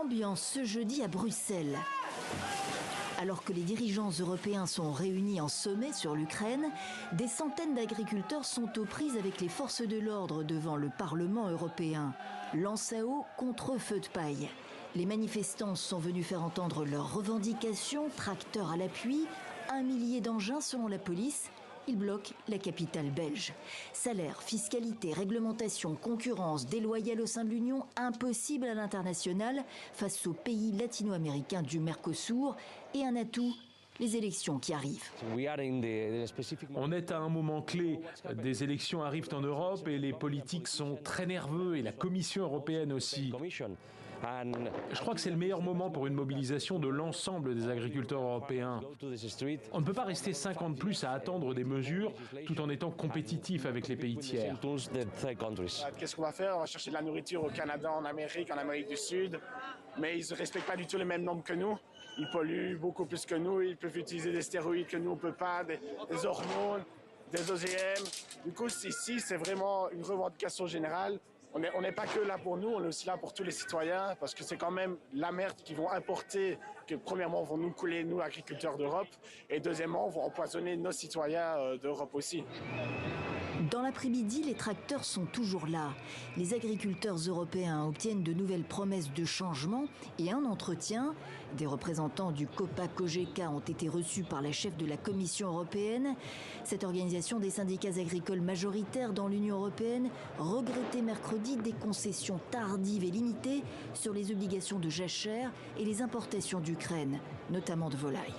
Ambiance ce jeudi à Bruxelles. Alors que les dirigeants européens sont réunis en sommet sur l'Ukraine, des centaines d'agriculteurs sont aux prises avec les forces de l'ordre devant le Parlement européen. Lance à eau contre feu de paille. Les manifestants sont venus faire entendre leurs revendications, tracteurs à l'appui, 1 millier d'engins selon la police. Ils bloquent la capitale belge. Salaire, fiscalité, réglementation, concurrence déloyale au sein de l'Union, impossible à l'international face aux pays latino-américains du Mercosur. Et un atout, les élections qui arrivent. On est à un moment clé. Des élections arrivent en Europe et les politiques sont très nerveux et la Commission européenne aussi. Je crois que c'est le meilleur moment pour une mobilisation de l'ensemble des agriculteurs européens. On ne peut pas rester 5 ans de plus à attendre des mesures tout en étant compétitif avec les pays tiers. Qu'est-ce qu'on va faire? On va chercher de la nourriture au Canada, en Amérique du Sud, mais ils ne respectent pas du tout les mêmes normes que nous. Ils polluent beaucoup plus que nous, ils peuvent utiliser des stéroïdes que nous on ne peut pas, des hormones, des OGM. Du coup, ici, c'est vraiment une revendication générale. On n'est pas que là pour nous, on est aussi là pour tous les citoyens, parce que c'est quand même la merde qu'ils vont importer, que premièrement vont nous couler, nous, agriculteurs d'Europe, et deuxièmement, vont empoisonner nos citoyens d'Europe aussi. Dans l'après-midi, les tracteurs sont toujours là. Les agriculteurs européens obtiennent de nouvelles promesses de changement et un entretien. Des représentants du COPA-COGECA ont été reçus par la chef de la Commission européenne. Cette organisation des syndicats agricoles majoritaires dans l'Union européenne regrettait mercredi des concessions tardives et limitées sur les obligations de jachère et les importations d'Ukraine, notamment de volailles.